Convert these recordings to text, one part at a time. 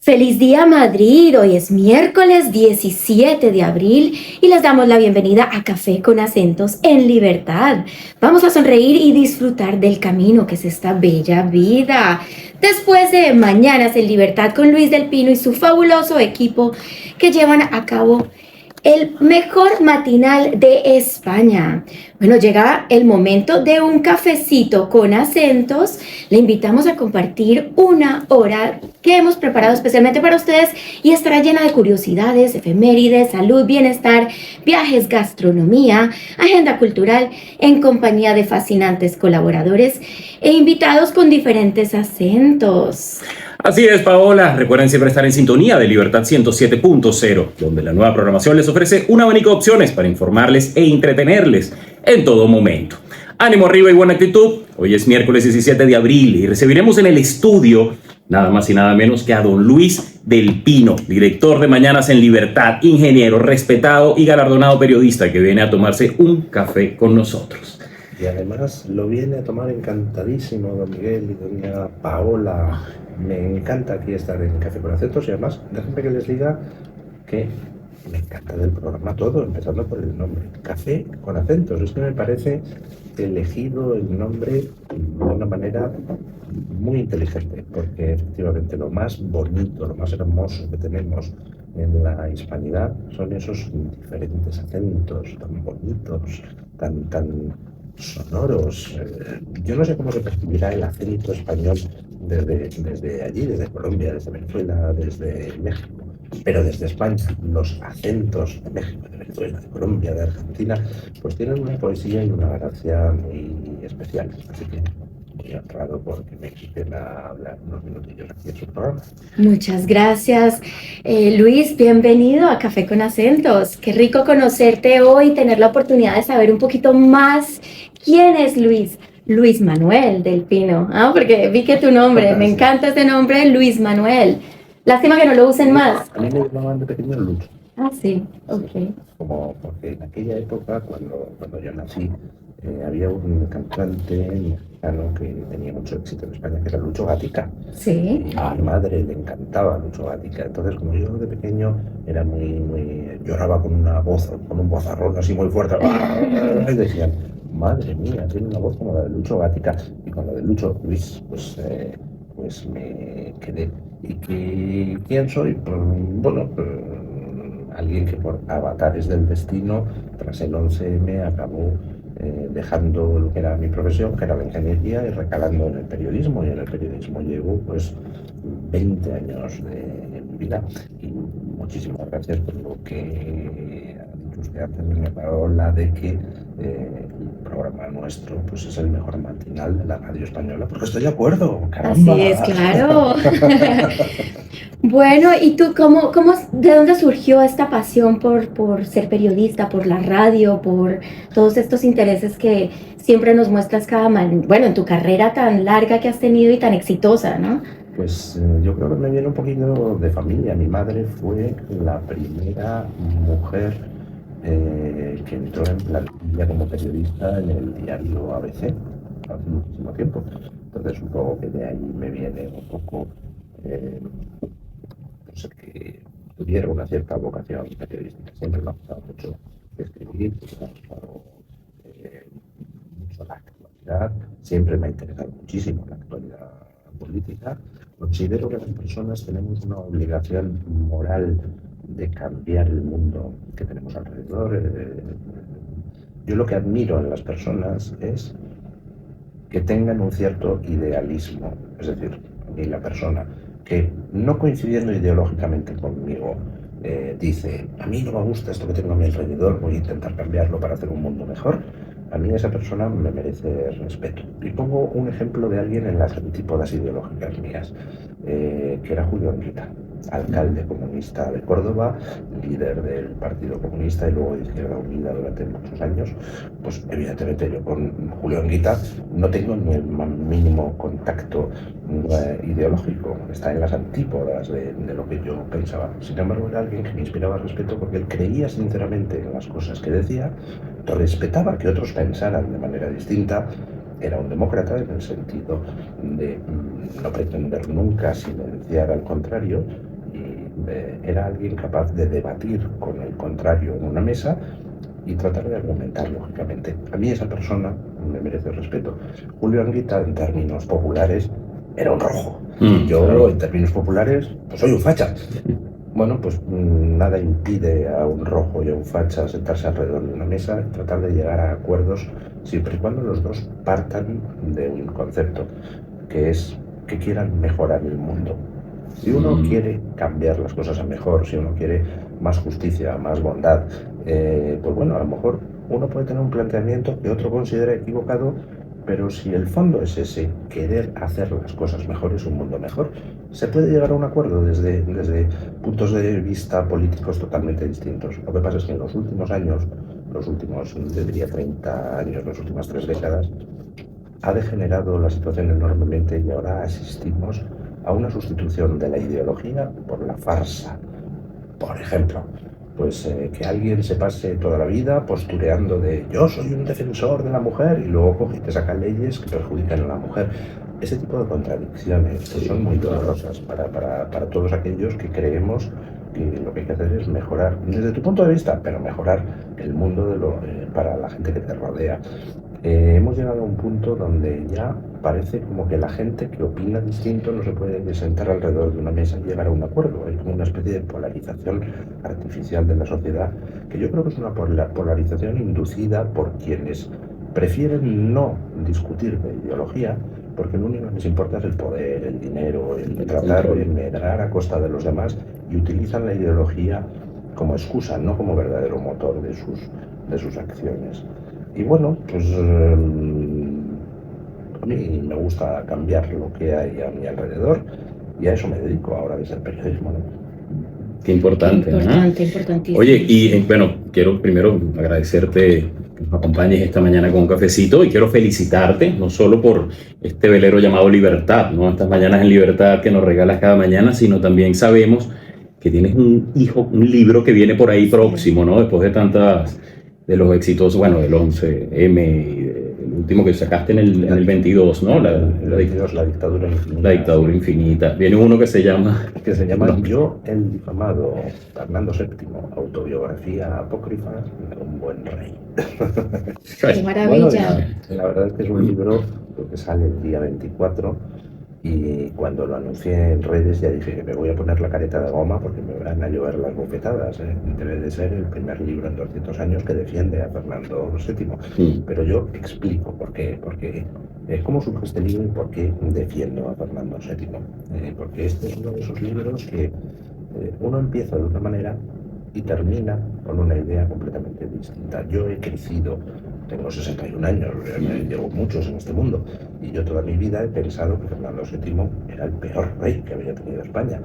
Feliz día Madrid, hoy es miércoles 17 de abril y les damos la bienvenida a Café con Acentos en Libertad. Vamos a sonreír y disfrutar del camino que es esta bella vida. Después de Mañanas en Libertad con Luis del Pino y su fabuloso equipo que llevan a cabo el mejor matinal de España. Bueno, llega el momento de un cafecito con acentos. Le invitamos a compartir una hora que hemos preparado especialmente para ustedes y estará llena de curiosidades, efemérides, salud, bienestar, viajes, gastronomía, agenda cultural, en compañía de fascinantes colaboradores e invitados con diferentes acentos. Así es, Paola. Recuerden siempre estar en sintonía de Libertad 107.0, donde la nueva programación les ofrece un abanico de opciones para informarles e entretenerles en todo momento. Ánimo arriba y buena actitud. Hoy es miércoles 17 de abril y recibiremos en el estudio nada más y nada menos que a don Luis del Pino, director de Mañanas en Libertad, ingeniero, respetado y galardonado periodista que viene a tomarse un café con nosotros. Y además lo viene a tomar encantadísimo don Miguel y doña Paola. Me encanta aquí estar en Café con Acentos y además déjenme que les diga que me encanta del programa todo, empezando por el nombre, Café con Acentos. Es que me parece elegido el nombre de una manera muy inteligente, porque efectivamente lo más bonito, lo más hermoso que tenemos en la hispanidad son esos diferentes acentos tan bonitos, tan sonoros. Yo no sé cómo se percibirá el acento español desde allí, desde Colombia, desde Venezuela, desde México, pero desde España, los acentos de México, de Venezuela, de Colombia, de Argentina, pues tienen una poesía y una gracia muy especiales. Así que muy honrado porque me inviten a hablar unos minutillos aquí en su programa. Muchas gracias, Luis, bienvenido a Café con Acentos. Qué rico conocerte hoy, tener la oportunidad de saber un poquito más quién es Luis. Luis Manuel del Pino, porque vi que tu nombre, me encanta ese nombre, Luis Manuel. Lástima que no lo usen más. A mí me llamaban de pequeño Lucho. Ah, sí, ok. Como porque en aquella época, cuando yo nací, había un cantante mexicano que tenía mucho éxito en España, que era Lucho Gatica. Sí. Y a mi madre le encantaba Lucho Gatica. Entonces, como yo de pequeño era lloraba con una voz, con un vozarrón así muy fuerte, y decían, madre mía, tiene una voz como la de Lucho Gatica. Y con la de Lucho Luis, pues me quedé. ¿Y quién soy? Pues, bueno, alguien que por avatares del destino, tras el 11M, acabó dejando lo que era mi profesión, que era la ingeniería, y recalando en el periodismo. Y en el periodismo llevo pues 20 años de mi vida. Y muchísimas gracias por lo que ha dicho usted antes, doña Paola, de que el programa nuestro pues es el mejor matinal de la radio española, porque estoy de acuerdo. ¡Caramba! Así es, claro. Bueno, ¿y tú de dónde surgió esta pasión por ser periodista, por la radio, por todos estos intereses que siempre nos muestras bueno, en tu carrera tan larga que has tenido y tan exitosa, ¿no? Pues yo creo que me viene un poquito de familia. Mi madre fue la primera mujer que entró en plantilla como periodista en el diario ABC hace muchísimo tiempo. Entonces supongo que de ahí me viene un poco pues que tuviera una cierta vocación periodística. Siempre me ha gustado mucho escribir, me ha gustado mucho la actualidad, siempre me ha interesado muchísimo la actualidad política. Considero que las personas tenemos una obligación moral de cambiar el mundo que tenemos alrededor. Yo lo que admiro en las personas es que tengan un cierto idealismo, es decir, a mí la persona que no coincidiendo ideológicamente conmigo dice, a mí no me gusta esto que tengo a mi alrededor, voy a intentar cambiarlo para hacer un mundo mejor, a mí esa persona me merece respeto. Y pongo un ejemplo de alguien en las antípodas ideológicas mías, que era Julio Anguita, alcalde comunista de Córdoba, líder del Partido Comunista y luego de Izquierda Unida durante muchos años. Pues evidentemente yo con Julio Anguita no tengo ni el mínimo contacto ideológico, está en las antípodas de lo que yo pensaba. Sin embargo, era alguien que me inspiraba respeto porque él creía sinceramente en las cosas que decía, respetaba que otros pensaran de manera distinta, era un demócrata en el sentido de no pretender nunca silenciar al contrario, era alguien capaz de debatir con el contrario en una mesa y tratar de argumentar lógicamente. A mí esa persona me merece respeto. Julio Anguita, en términos populares, era un rojo. Yo, claro. en términos populares, pues soy un facha. Bueno, pues nada impide a un rojo y a un facha sentarse alrededor de una mesa y tratar de llegar a acuerdos siempre y cuando los dos partan de un concepto, que es que quieran mejorar el mundo. Si uno quiere cambiar las cosas a mejor, si uno quiere más justicia, más bondad, pues bueno, a lo mejor uno puede tener un planteamiento que otro considera equivocado, pero si el fondo es ese, querer hacer las cosas mejores, un mundo mejor, se puede llegar a un acuerdo desde puntos de vista políticos totalmente distintos. Lo que pasa es que en los últimos años, los últimos, yo diría 30 años, las últimas 3 décadas, ha degenerado la situación enormemente y ahora asistimos a una sustitución de la ideología por la farsa. Por ejemplo, pues que alguien se pase toda la vida postureando de yo soy un defensor de la mujer y luego coge y te saca leyes que perjudican a la mujer. Ese tipo de contradicciones pues, son muy dolorosas para todos aquellos que creemos que lo que hay que hacer es mejorar, desde tu punto de vista, pero mejorar el mundo para la gente que te rodea. Hemos llegado a un punto donde ya parece como que la gente que opina distinto no se puede sentar alrededor de una mesa y llegar a un acuerdo. Hay como una especie de polarización artificial de la sociedad, que yo creo que es una polarización inducida por quienes prefieren no discutir de ideología, porque lo único que les importa es el poder, el dinero, el tratar de medrar a costa de los demás, y utilizan la ideología como excusa, no como verdadero motor de sus acciones. Y bueno, pues a mí me gusta cambiar lo que hay a mi alrededor y a eso me dedico ahora desde el periodismo, ¿no? Qué importante, Importantísimo. Oye, y bueno, quiero primero agradecerte que nos acompañes esta mañana con un cafecito y quiero felicitarte, no solo por este velero llamado Libertad, ¿no? Estas mañanas en Libertad que nos regalas cada mañana, sino también sabemos que tienes un libro que viene por ahí próximo, ¿no? Después de los exitosos, bueno, del 11M y el último que sacaste en el 22, ¿no? La 22, la dictadura infinita. La dictadura infinita. Viene uno que se llama Yo, el difamado Fernando VII, autobiografía apócrifa de un buen rey. ¡Qué maravilla! Bueno, la verdad es que es un libro que sale el día 24 y cuando lo anuncié en redes ya dije que me voy a poner la careta de goma porque me van a llover las bofetadas. Debe de ser el primer libro en 200 años que defiende a Fernando VII. Pero yo explico por qué, cómo surge este libro y por qué defiendo a Fernando VII. Porque este es uno de esos libros que uno empieza de una manera y termina con una idea completamente distinta. Yo he crecido, tengo 61 años, llevo muchos en este mundo, y yo toda mi vida he pensado que Fernando VII era el peor rey que había tenido España.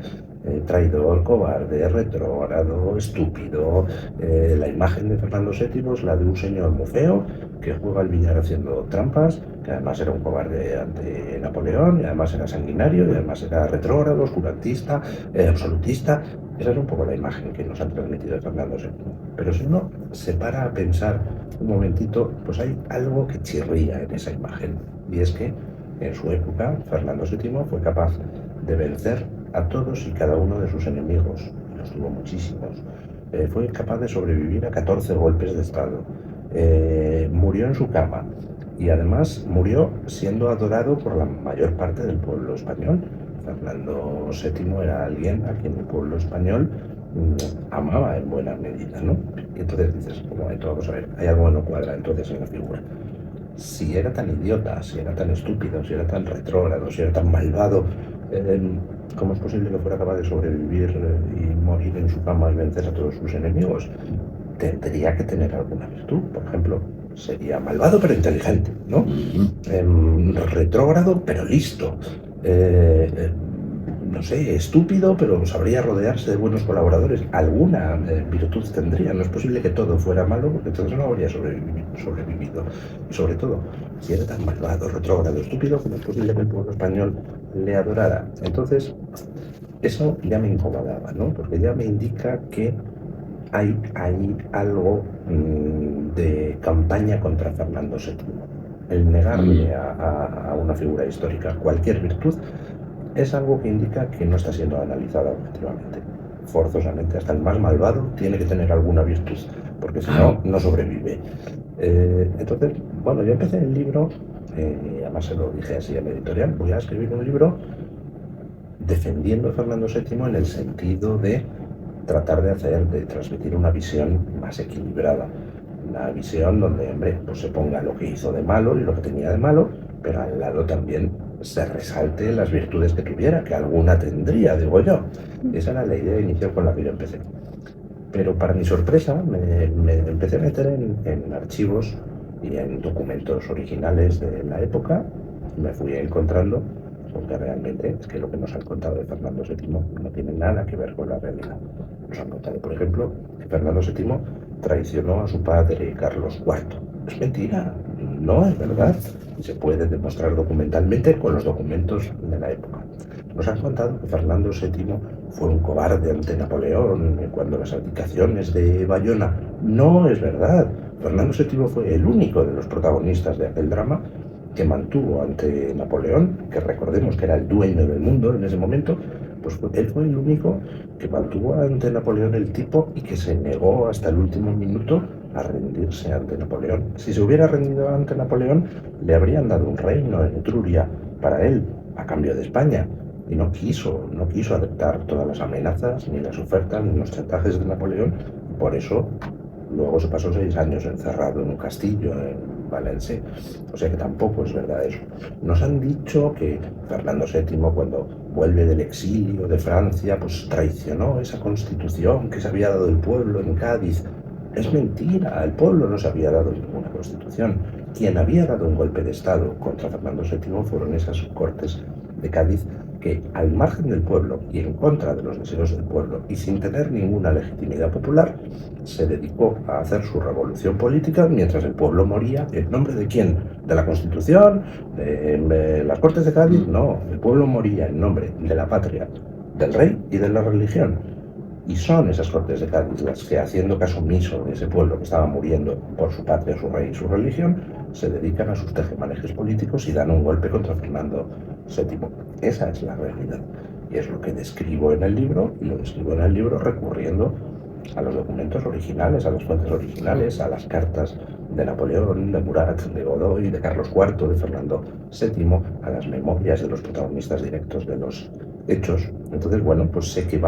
Traidor, cobarde, retrógrado, estúpido. La imagen de Fernando VII es la de un señor muy feo que juega al billar haciendo trampas, que además era un cobarde ante Napoleón, y además era sanguinario, y además era retrógrado, oscurantista, absolutista. Esa es un poco la imagen que nos ha transmitido Fernando VII. Pero si uno se para a pensar un momentito, pues hay algo que chirría en esa imagen. Y es que en su época Fernando VII fue capaz de vencer a todos y cada uno de sus enemigos. Y los tuvo muchísimos. Fue capaz de sobrevivir a 14 golpes de Estado. Murió en su cama. Y además murió siendo adorado por la mayor parte del pueblo español. Fernando VII era alguien a quien el pueblo español amaba en buena medida, ¿no? Y entonces dices, un momento, vamos a ver, hay algo que no cuadra entonces en la figura. Si era tan idiota, si era tan estúpido, si era tan retrógrado, si era tan malvado, ¿cómo es posible que fuera capaz de sobrevivir y morir en su cama y vencer a todos sus enemigos? Tendría que tener alguna virtud. Por ejemplo, sería malvado pero inteligente, ¿no? Retrógrado pero listo. No sé, estúpido, pero sabría rodearse de buenos colaboradores. Alguna virtud tendría. No es posible que todo fuera malo, porque entonces no habría sobrevivido. Y sobre todo, si era tan malvado, retrógrado, estúpido, ¿cómo es posible que el pueblo español le adorara? Entonces, eso ya me incomodaba, ¿no? Porque ya me indica que hay algo de campaña contra Fernando VII. El negarle a una figura histórica cualquier virtud es algo que indica que no está siendo analizada objetivamente. forzosamente, hasta el más malvado tiene que tener alguna virtud, porque si no, no sobrevive. Entonces, bueno, yo empecé el libro, además se lo dije así a la editorial, voy a escribir un libro defendiendo a Fernando VII en el sentido de tratar de transmitir una visión más equilibrada. Una visión donde, hombre, pues se ponga lo que hizo de malo y lo que tenía de malo, pero al lado también se resalte las virtudes que tuviera, que alguna tendría, digo yo. Esa era la idea inicial con la que yo empecé. Pero para mi sorpresa me empecé a meter en archivos y en documentos originales de la época, y me fui encontrando porque realmente es que lo que nos han contado de Fernando VII no tiene nada que ver con la realidad. Nos han contado, por ejemplo, que Fernando VII traicionó a su padre Carlos IV. Es mentira, no es verdad. Se puede demostrar documentalmente con los documentos de la época. Nos han contado que Fernando VII fue un cobarde ante Napoleón cuando las abdicaciones de Bayona. No es verdad. Fernando VII fue el único de los protagonistas de aquel drama que mantuvo ante Napoleón, que recordemos que era el dueño del mundo en ese momento, pues él fue el único que mantuvo ante Napoleón el tipo y que se negó hasta el último minuto a rendirse ante Napoleón. Si se hubiera rendido ante Napoleón, le habrían dado un reino en Etruria para él, a cambio de España, y no quiso aceptar todas las amenazas, ni las ofertas, ni los chantajes de Napoleón, y por eso luego se pasó 6 años encerrado en un castillo en Valencia. O sea que tampoco es verdad eso. Nos han dicho que Fernando VII, cuando vuelve del exilio de Francia, pues traicionó esa constitución que se había dado el pueblo en Cádiz. Es mentira, el pueblo no se había dado ninguna constitución. Quien había dado un golpe de Estado contra Fernando VII fueron esas Cortes de Cádiz que, al margen del pueblo y en contra de los deseos del pueblo y sin tener ninguna legitimidad popular, se dedicó a hacer su revolución política mientras el pueblo moría. ¿En nombre de quién? ¿De la Constitución? ¿De las Cortes de Cádiz? No, el pueblo moría en nombre de la patria, del rey y de la religión. Y son esas Cortes de Cádiz las que, haciendo caso omiso de ese pueblo que estaba muriendo por su patria, su rey y su religión, se dedican a sus tejemanejes políticos y dan un golpe contra Fernando VII. Esa es la realidad. Y es lo que describo en el libro, y lo describo en el libro recurriendo a los documentos originales, a las fuentes originales, a las cartas de Napoleón, de Murat, de Godoy, de Carlos IV, de Fernando VII, a las memorias de los protagonistas directos de los hechos. Entonces, bueno, pues sé que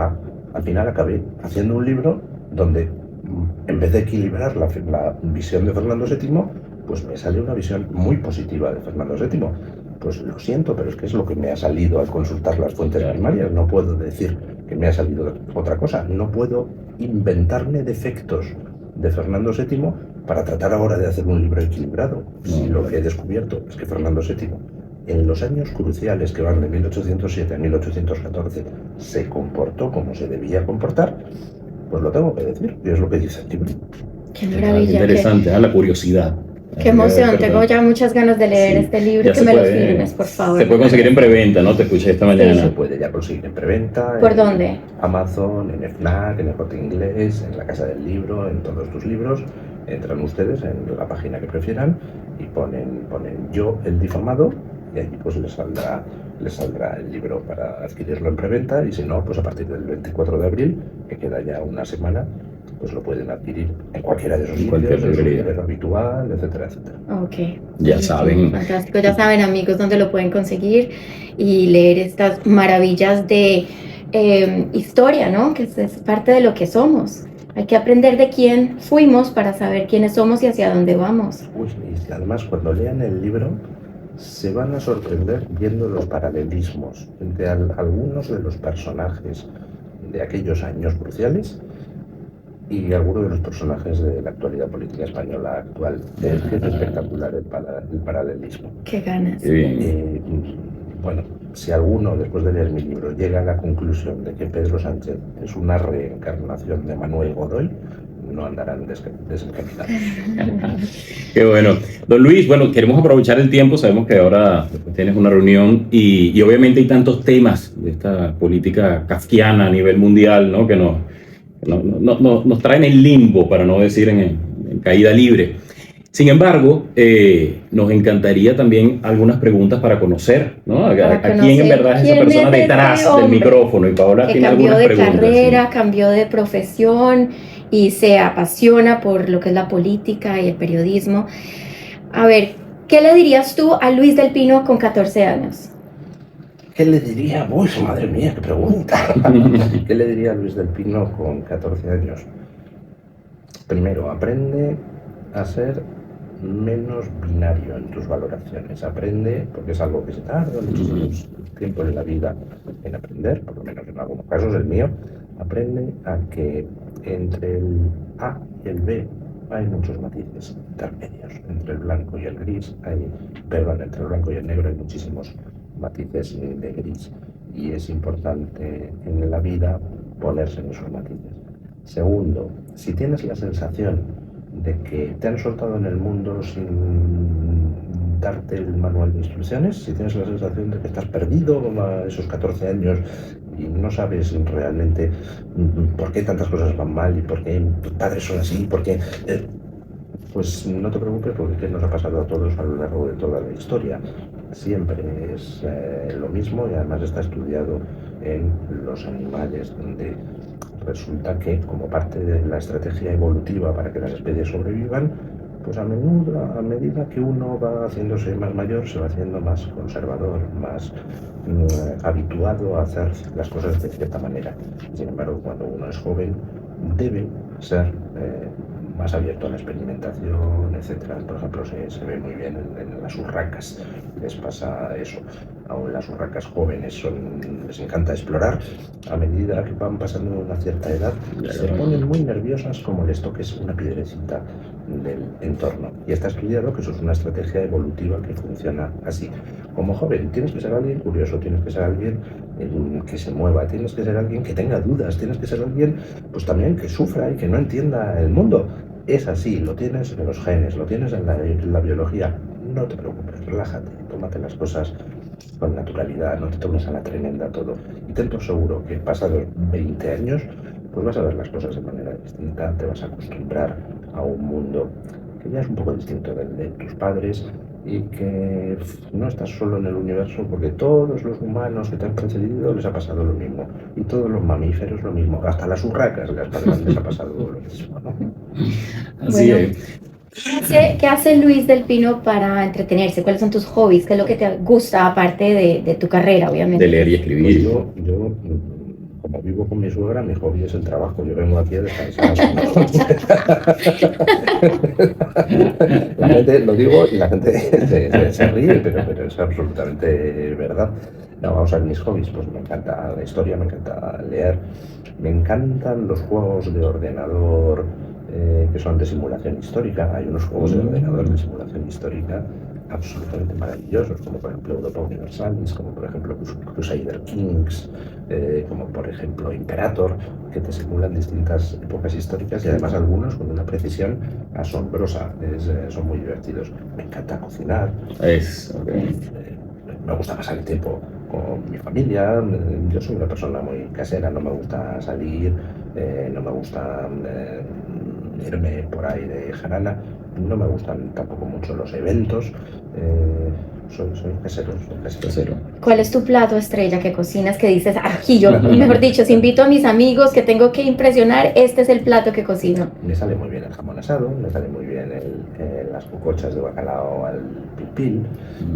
al final acabé haciendo un libro donde, en vez de equilibrar la visión de Fernando VII, pues me sale una visión muy positiva de Fernando VII. Pues lo siento, pero es que es lo que me ha salido al consultar las fuentes primarias. No puedo decir que me ha salido otra cosa. No puedo inventarme defectos de Fernando VII para tratar ahora de hacer un libro equilibrado. Si lo que he descubierto es que Fernando VII, en los años cruciales que van de 1807 a 1814, se comportó como se debía comportar, pues lo tengo que decir, y es lo que dice el libro. Qué maravilla. Interesante, la curiosidad. Qué emoción, tengo ya muchas ganas de leer este libro, que me lo firmes, por favor. Se puede conseguir en preventa, ¿no? Te escuché esta mañana. Sí, se puede ya conseguir en preventa. ¿Por dónde? Amazon, en FNAC, en el Corte Inglés, en la Casa del Libro, en todos tus libros. Entran ustedes en la página que prefieran y ponen Yo, el difamado, y allí pues les saldrá el libro para adquirirlo en preventa, y si no, pues a partir del 24 de abril, que queda ya una semana, pues lo pueden adquirir en cualquiera de esos sitios, en su libro habitual, etcétera, etcétera. Ok. Ya saben. Fantástico, ya saben, amigos, dónde lo pueden conseguir y leer estas maravillas de historia, ¿no? Que es parte de lo que somos. Hay que aprender de quién fuimos para saber quiénes somos y hacia dónde vamos. Uy, y además, cuando lean el libro, se van a sorprender viendo los paralelismos entre algunos de los personajes de aquellos años cruciales y algunos de los personajes de la actualidad política española actual. Es espectacular el paralelismo. Qué ganas. Qué bien. Bueno, si alguno, después de leer mi libro, llega a la conclusión de que Pedro Sánchez es una reencarnación de Manuel Godoy, no andarán desencaminados. Qué bueno. Don Luis, bueno, queremos aprovechar el tiempo, sabemos que ahora tienes una reunión y obviamente hay tantos temas de esta política kafkiana a nivel mundial, ¿no? Que nos traen en limbo, para no decir en caída libre. Sin embargo, nos encantaría también algunas preguntas para conocer, ¿no? A quién en verdad es esa persona detrás del micrófono. Y Paola tiene algunas preguntas. Cambió de carrera, ¿sí? Cambió de profesión y se apasiona por lo que es la política y el periodismo. A ver, ¿qué le dirías tú a Luis del Pino con 14 años? ¿Qué le diría? Uy, madre mía, qué pregunta. ¿Qué le diría a Luis del Pino con 14 años? Primero, aprende a ser menos binario en tus valoraciones. Aprende, porque es algo que se tarda muchísimo tiempo en la vida en aprender, por lo menos en algunos casos el mío. Aprende a que entre el A y el B hay muchos matices intermedios. Entre el blanco y el gris entre el blanco y el negro hay muchísimos matices de gris. Y es importante en la vida ponerse en esos matices. Segundo, si tienes la sensación de que te han soltado en el mundo sin darte el manual de instrucciones, si tienes la sensación de que estás perdido a esos 14 años y no sabes realmente por qué tantas cosas van mal y por qué tus padres son así, pues no te preocupes, porque nos ha pasado a todos a lo largo de toda la historia. Siempre es lo mismo y además está estudiado en los animales, donde resulta que como parte de la estrategia evolutiva para que las especies sobrevivan, pues a medida que uno va haciéndose más mayor, se va haciendo más conservador, más habituado a hacer las cosas de cierta manera. Sin embargo, cuando uno es joven, debe ser más abierto a la experimentación, etcétera. Por ejemplo, se ve muy bien en las urracas, les pasa eso. Aún las urracas jóvenes les encanta explorar. A medida que van pasando una cierta edad, se ponen muy nerviosas como les toques una piedrecita del entorno. Y está estudiado que eso es una estrategia evolutiva que funciona así. Como joven, tienes que ser alguien curioso, tienes que ser alguien que se mueva, tienes que ser alguien que tenga dudas, tienes que ser alguien pues también que sufra y que no entienda el mundo. Es así, lo tienes en los genes, lo tienes en la biología. No te preocupes, relájate, tómate las cosas con naturalidad, no te tomes a la tremenda todo. Y ten por seguro que pasados 20 años, pues vas a ver las cosas de manera distinta, te vas a acostumbrar a un mundo que ya es un poco distinto del de tus padres y que no estás solo en el universo, porque todos los humanos que te han precedido les ha pasado lo mismo, y todos los mamíferos lo mismo, hasta las urracas les ha pasado lo mismo, ¿no? Así bueno, es. ¿Qué hace Luis del Pino para entretenerse? ¿Cuáles son tus hobbies? ¿Qué es lo que te gusta aparte de tu carrera, obviamente? De leer y escribir. Pues yo como vivo con mi suegra, mi hobby es el trabajo. Yo vengo aquí a descansar. La gente, lo digo y la gente se ríe, pero es absolutamente verdad. No, vamos a ver mis hobbies. Pues me encanta la historia, me encanta leer, me encantan los juegos de ordenador que son de simulación histórica. Hay unos juegos de ordenador de simulación histórica absolutamente maravillosos, como por ejemplo Europa Universalis, como por ejemplo Crusader Kings, como por ejemplo Imperator, que te simulan distintas épocas históricas y además algunos con una precisión asombrosa. Son muy divertidos. Me encanta cocinar. Me gusta pasar el tiempo con mi familia. Yo soy una persona muy casera, no me gusta salir, no me gusta irme por ahí de jarana, no me gustan tampoco mucho los eventos. Soy casero. ¿Cuál es tu plato estrella que cocinas que dices, aquí yo, mejor dicho, si invito a mis amigos que tengo que impresionar, este es el plato que cocino? Me sale muy bien el jamón asado, me sale muy bien las cocochas de bacalao al pil,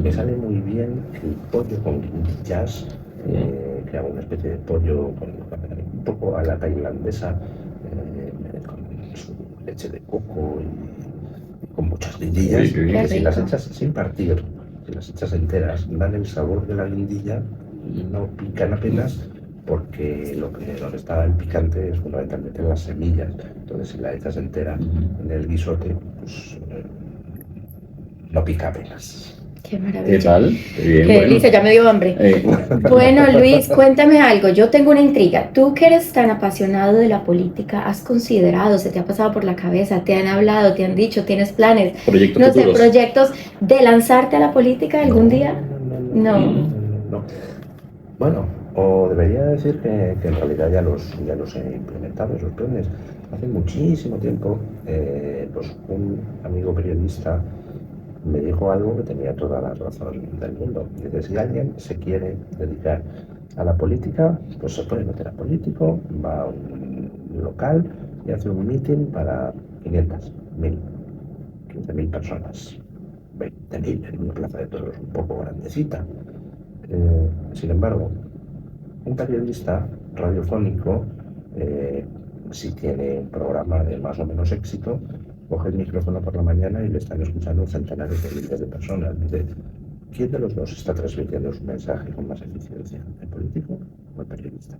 me sale muy bien el pollo con guindillas, que hago una especie de pollo un poco a la tailandesa, con su leche de coco y con muchas guindillas, que si las echas sin partir, si las echas enteras, dan el sabor de la guindilla y no pican apenas, porque donde está el picante es fundamentalmente en las semillas. Entonces, si la echas entera en el guisote, pues no pica apenas. Qué maravilla. ¿Qué tal? Qué delicia, ya me dio hambre. Bueno, Luis, cuéntame algo. Yo tengo una intriga. Tú que eres tan apasionado de la política, ¿has considerado, se te ha pasado por la cabeza, te han hablado, te han dicho, tienes planes, proyectos de lanzarte a la política algún día? No. Bueno, o debería decir que en realidad ya los he implementado, esos planes. Hace muchísimo tiempo, pues un amigo periodista me dijo algo que tenía toda la razón del mundo. Dice, si alguien se quiere dedicar a la política, pues se puede meter a político, va a un local y hace un meeting para 500, 1000, 15.000 personas, 20.000 en una plaza de toros un poco grandecita. Sin embargo, un periodista radiofónico, si tiene un programa de más o menos éxito, coge el micrófono por la mañana y le están escuchando centenares de miles de personas. Dice, ¿quién de los dos está transmitiendo su mensaje con más eficiencia? ¿El político o el periodista?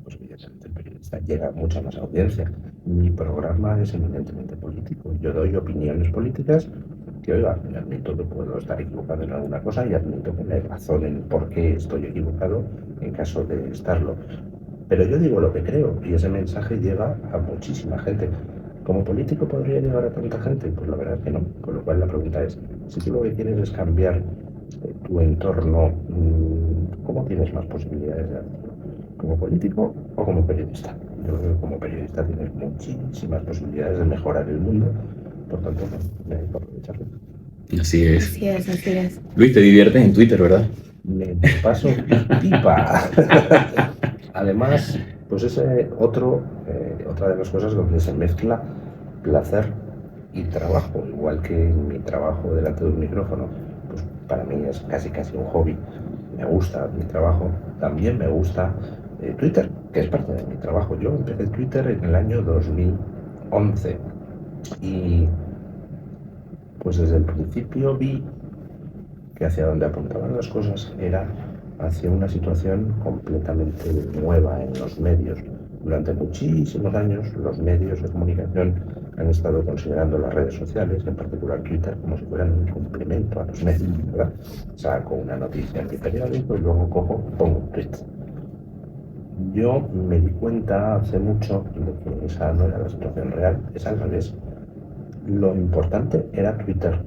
Pues evidentemente el periodista llega a mucha más audiencia. Mi programa es eminentemente político. Yo doy opiniones políticas que, oiga, me admito que puedo estar equivocado en alguna cosa y admito que me razonen por qué estoy equivocado en caso de estarlo. Pero yo digo lo que creo y ese mensaje llega a muchísima gente. ¿Como político podría llegar a tanta gente? Pues la verdad es que no. Con lo cual la pregunta es, si tú lo que quieres es cambiar tu entorno, ¿cómo tienes más posibilidades de hacerlo? ¿Como político o como periodista? Yo creo que como periodista tienes muchísimas posibilidades de mejorar el mundo. Por tanto, me hay que aprovecharlo. Así es. Así es, así es. Luis, te diviertes en Twitter, ¿verdad? Me paso pipa. Además, pues ese otra de las cosas donde se mezcla placer y trabajo, igual que mi trabajo delante de un micrófono, pues para mí es casi un hobby. Me gusta mi trabajo, también me gusta Twitter, que es parte de mi trabajo. Yo empecé Twitter en el año 2011 y pues desde el principio vi que hacia donde apuntaban las cosas era hacia una situación completamente nueva en los medios. Durante muchísimos años los medios de comunicación han estado considerando las redes sociales, en particular Twitter, como si fueran un complemento a los medios, ¿verdad? Saco una noticia en mi periódico y luego pongo un tweet. Yo me di cuenta hace mucho de que esa no era la situación real, es al revés. Lo importante era Twitter.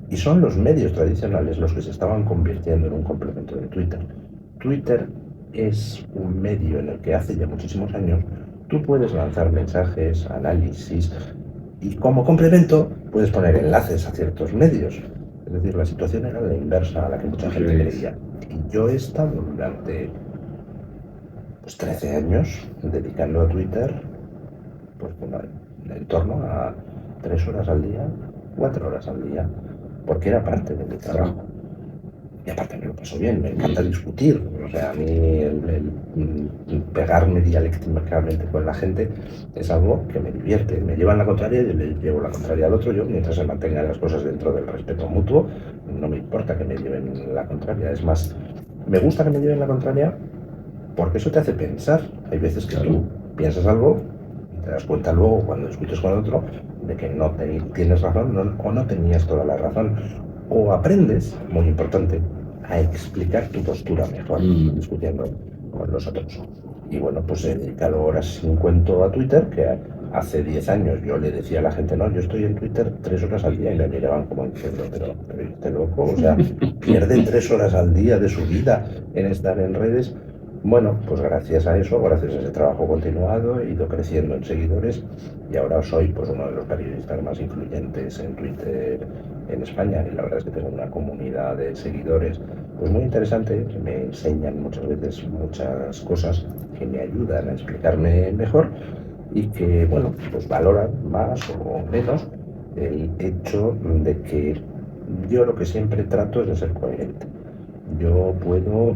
Y son los medios tradicionales los que se estaban convirtiendo en un complemento de Twitter. Twitter es un medio en el que hace ya muchísimos años tú puedes lanzar mensajes, análisis y como complemento puedes poner enlaces a ciertos medios. Es decir, la situación era la inversa a la que mucha gente creía. Y yo he estado durante 13 años dedicando a Twitter pues en torno a 3 horas al día, 4 horas al día, porque era parte de mi trabajo. Y aparte me lo paso bien, me encanta discutir. O sea, a mí el pegarme dialécticamente con la gente es algo que me divierte. Me llevan la contraria, yo le llevo la contraria al otro. Yo, mientras se mantengan las cosas dentro del respeto mutuo, no me importa que me lleven la contraria. Es más, me gusta que me lleven la contraria porque eso te hace pensar. Hay veces que tú piensas algo y te das cuenta luego, cuando discutes con otro, de que no tienes razón o no tenías toda la razón. O aprendes, muy importante, a explicar tu postura mejor discutiendo con los otros. Y bueno, pues he dedicado horas sin cuento a Twitter, que hace 10 años yo le decía a la gente, no, yo estoy en Twitter 3 horas al día y me miraban como diciendo, pero este loco, o sea, pierde 3 horas al día de su vida en estar en redes. Bueno, pues gracias a eso, gracias a ese trabajo continuado, he ido creciendo en seguidores y ahora soy pues uno de los periodistas más influyentes en Twitter en España y la verdad es que tengo una comunidad de seguidores pues muy interesante que me enseñan muchas veces muchas cosas que me ayudan a explicarme mejor y que, bueno, pues valoran más o menos el hecho de que yo lo que siempre trato es de ser coherente. Yo puedo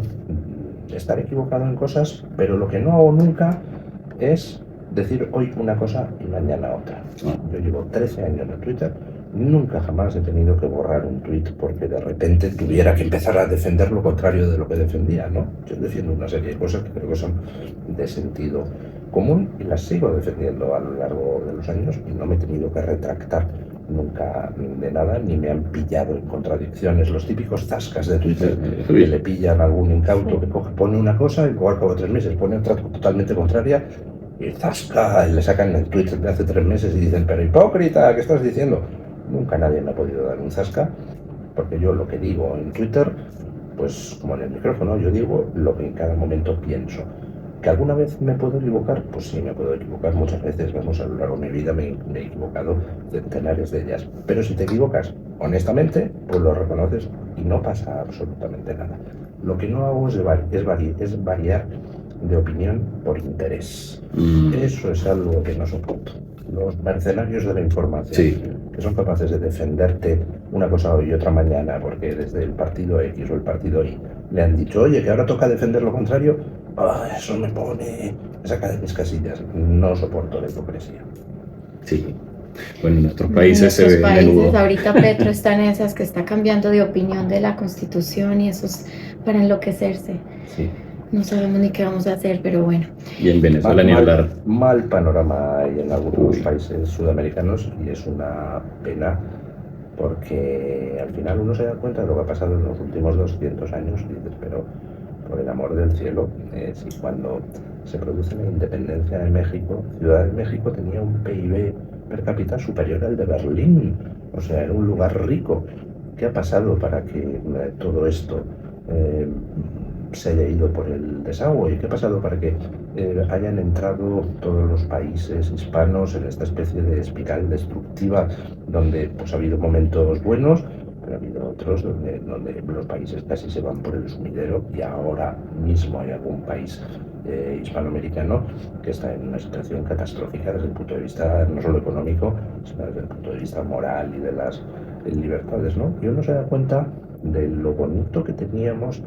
estar equivocado en cosas, pero lo que no hago nunca es decir hoy una cosa y mañana otra. Yo llevo 13 años en Twitter, nunca jamás he tenido que borrar un tweet porque de repente tuviera que empezar a defender lo contrario de lo que defendía, ¿no? Yo defiendo una serie de cosas que creo que son de sentido común y las sigo defendiendo a lo largo de los años y no me he tenido que retractar nunca de nada, ni me han pillado en contradicciones. Los típicos zascas de Twitter que le pillan a algún incauto que pone una cosa y luego al cabo de 3 meses pone otra totalmente contraria y zasca, y le sacan el Twitter de hace 3 meses y dicen, pero hipócrita, ¿qué estás diciendo? Nunca nadie me ha podido dar un zasca, porque yo lo que digo en Twitter, pues como en el micrófono, yo digo lo que en cada momento pienso. ¿Que alguna vez me puedo equivocar? Pues sí, me puedo equivocar muchas veces. Vamos, a lo largo de mi vida me he equivocado centenares de ellas. Pero si te equivocas honestamente, pues lo reconoces y no pasa absolutamente nada. Lo que no hago es variar de opinión por interés. Eso es algo que no soporto. Los mercenarios de la información, Sí. que son capaces de defenderte una cosa hoy y otra mañana, porque desde el partido X o el partido Y le han dicho, oye, que ahora toca defender lo contrario, eso me pone, me saca de mis casillas. No soporto la hipocresía. Sí. Bueno, en nuestros En países se nuestros ve a países, menudo. ahorita Petro está en esas que está cambiando de opinión de la Constitución y eso es para enloquecerse. Sí. No sabemos ni qué vamos a hacer, pero bueno. Y en Venezuela ni hablar. Mal panorama hay en algunos países sudamericanos y es una pena porque al final uno se da cuenta de lo que ha pasado en los últimos 200 años y dices, pero por el amor del cielo, si cuando se produce la independencia de México, Ciudad de México tenía un PIB per cápita superior al de Berlín, o sea, era un lugar rico. ¿Qué ha pasado para que todo esto se haya ido por el desagüe? ¿Qué ha pasado para que hayan entrado todos los países hispanos en esta especie de espiral destructiva donde pues ha habido momentos buenos, pero ha habido otros donde los países casi se van por el sumidero y ahora mismo hay algún país hispanoamericano que está en una situación catastrófica desde el punto de vista no solo económico, sino desde el punto de vista moral y de las libertades, ¿no? Y uno se da cuenta de lo bonito que teníamos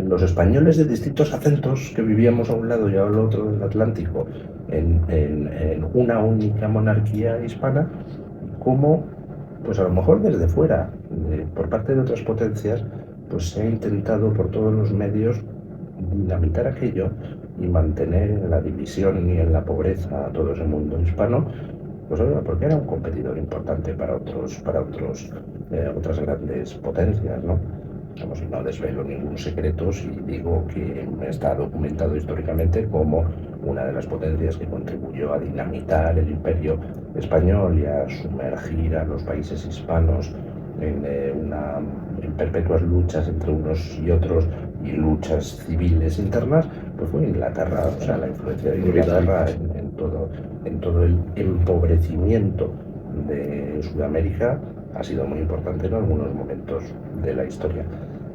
los españoles de distintos acentos que vivíamos a un lado y al otro del Atlántico en una única monarquía hispana, como pues a lo mejor desde fuera, por parte de otras potencias, pues se ha intentado por todos los medios dinamitar aquello y mantener en la división y en la pobreza a todo ese mundo hispano, pues porque era un competidor importante para otras grandes potencias, ¿no? Vamos, no desvelo ningún secreto si digo que está documentado históricamente como una de las potencias que contribuyó a dinamitar el imperio español y a sumergir a los países hispanos en perpetuas luchas entre unos y otros y luchas civiles internas, pues fue Inglaterra. O sea, la influencia de Inglaterra en todo el empobrecimiento de Sudamérica ha sido muy importante en algunos momentos de la historia.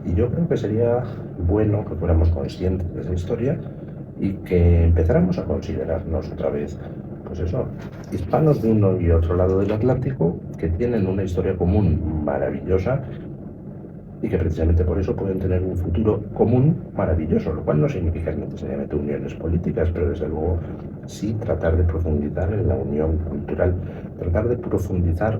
Y yo creo que sería bueno que fuéramos conscientes de esa historia y que empezáramos a considerarnos otra vez, pues eso, hispanos de uno y otro lado del Atlántico, que tienen una historia común maravillosa y que precisamente por eso pueden tener un futuro común maravilloso, lo cual no significa necesariamente uniones políticas, pero desde luego sí tratar de profundizar en la unión cultural, tratar de profundizar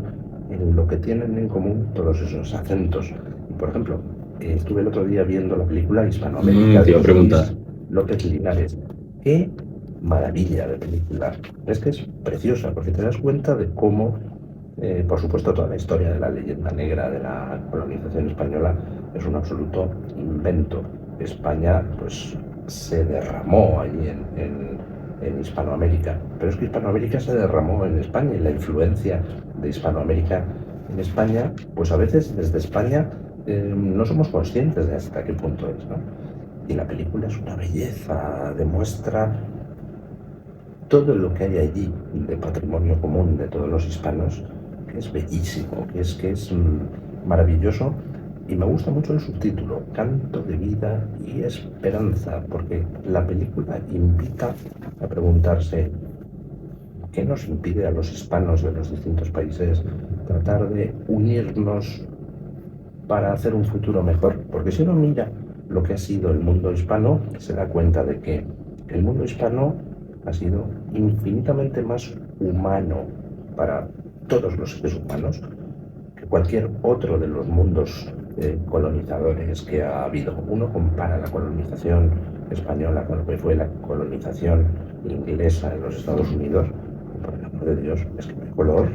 en lo que tienen en común todos esos acentos. Y, por ejemplo, estuve el otro día viendo la película Hispanoamérica Te iba a preguntar. de López Linares. ¡Qué maravilla de película! Es que es preciosa, porque te das cuenta de cómo, por supuesto, toda la historia de la leyenda negra de la colonización española es un absoluto invento. España, pues, se derramó allí en Hispanoamérica, pero es que Hispanoamérica se derramó en España y la influencia de Hispanoamérica en España, pues a veces desde España no somos conscientes de hasta qué punto es, ¿no? Y la película es una belleza, demuestra todo lo que hay allí de patrimonio común de todos los hispanos, que es bellísimo, que es maravilloso. Y me gusta mucho el subtítulo, Canto de vida y esperanza, porque la película invita a preguntarse qué nos impide a los hispanos de los distintos países tratar de unirnos para hacer un futuro mejor. Porque si uno mira lo que ha sido el mundo hispano, se da cuenta de que el mundo hispano ha sido infinitamente más humano para todos los seres humanos que cualquier otro de los mundos colonizadores que ha habido. Uno compara la colonización española con lo que fue la colonización inglesa en los Estados Unidos, por el amor de Dios, es que no hay color.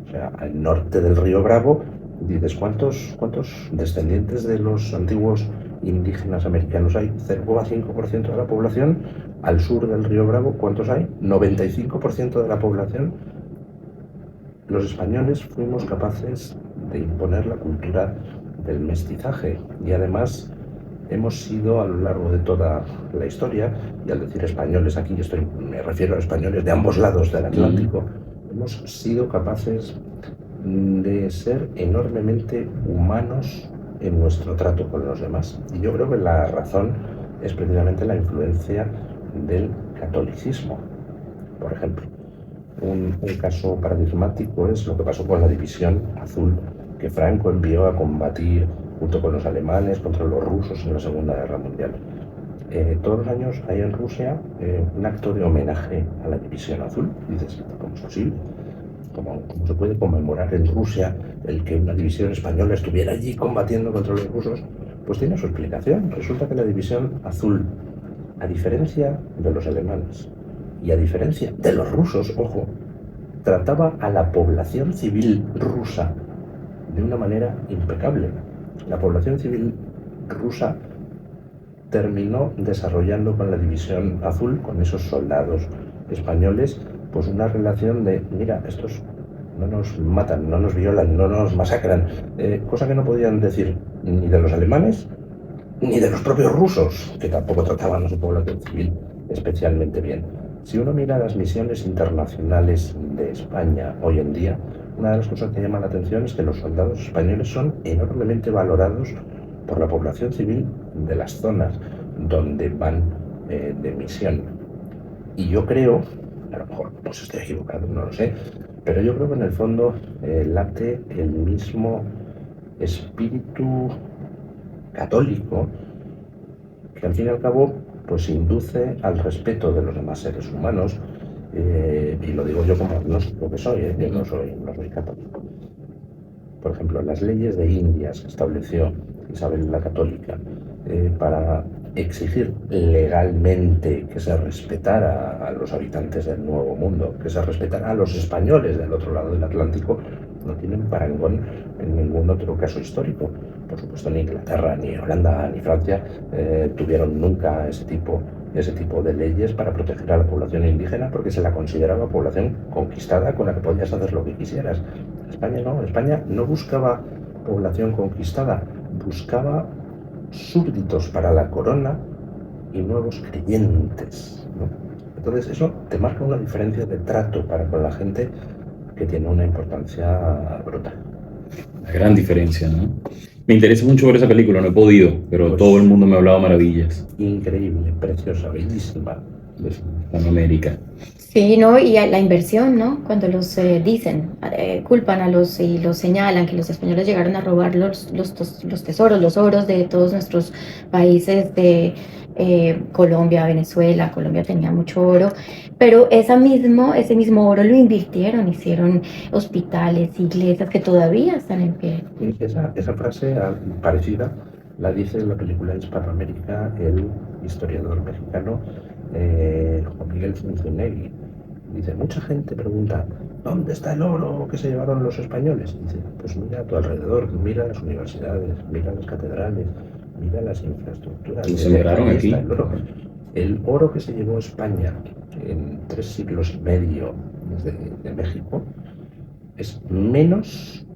O sea, al norte del río Bravo, dices, ¿cuántos descendientes de los antiguos indígenas americanos hay? 0,5% de la población. Al sur del río Bravo, ¿cuántos hay? 95% de la población. Los españoles fuimos capaces de imponer la cultura del mestizaje y además hemos sido a lo largo de toda la historia, y al decir españoles aquí me refiero a españoles de ambos lados del Atlántico, hemos sido capaces de ser enormemente humanos en nuestro trato con los demás. Y yo creo que la razón es precisamente la influencia del catolicismo. Por ejemplo, un caso paradigmático es lo que pasó con la División Azul, que Franco envió a combatir junto con los alemanes contra los rusos en la Segunda Guerra Mundial. Todos los años hay en Rusia un acto de homenaje a la División Azul. Y dices, ¿cómo es posible? ¿Cómo se puede conmemorar en Rusia el que una división española estuviera allí combatiendo contra los rusos? Pues tiene su explicación. Resulta que la División Azul, a diferencia de los alemanes y a diferencia de los rusos, ojo, trataba a la población civil rusa de una manera impecable. La población civil rusa terminó desarrollando con la División Azul, con esos soldados españoles, pues una relación de, mira, estos no nos matan, no nos violan, no nos masacran, cosa que no podían decir ni de los alemanes ni de los propios rusos, que tampoco trataban a su población civil especialmente bien. Si uno mira las misiones internacionales de España hoy en día, una de las cosas que llama la atención es que los soldados españoles son enormemente valorados por la población civil de las zonas donde van de misión. Y yo creo, a lo mejor pues estoy equivocado, no lo sé, pero yo creo que en el fondo late el mismo espíritu católico que al fin y al cabo pues induce al respeto de los demás seres humanos, y lo digo yo como agnóstico que soy, yo no soy católico. Por ejemplo, las leyes de Indias que estableció Isabel la Católica para exigir legalmente que se respetara a los habitantes del Nuevo Mundo, que se respetara a los españoles del otro lado del Atlántico, no tienen parangón en ningún otro caso histórico. Por supuesto, ni Inglaterra, ni Holanda, ni Francia tuvieron nunca ese tipo de leyes para proteger a la población indígena, porque se la consideraba población conquistada con la que podías hacer lo que quisieras. España no buscaba población conquistada, buscaba súbditos para la corona y nuevos creyentes, ¿no? Entonces eso te marca una diferencia de trato para con la gente que tiene una importancia brutal. Una gran diferencia, ¿no? Me interesa mucho ver esa película, no he podido, pero pues, todo el mundo me ha hablado maravillas. Increíble, preciosa, bellísima. En América. Sí, ¿no? Y la inversión, ¿no? Cuando los dicen, culpan a los y los señalan que los españoles llegaron a robar los tesoros, los oros de todos nuestros países de Colombia, Venezuela. Colombia tenía mucho oro, pero ese mismo oro lo invirtieron, hicieron hospitales, iglesias que todavía están en pie. Esa frase parecida la dice en la película Hispanoamérica el historiador mexicano Juan Miguel Zunzunegui. Dice, mucha gente pregunta, ¿dónde está el oro que se llevaron los españoles? Dice, pues mira a tu alrededor, mira las universidades, mira las catedrales, mira las infraestructuras. ¿Lo sembraron aquí? El oro que se llevó España en 3 siglos y medio desde México es menos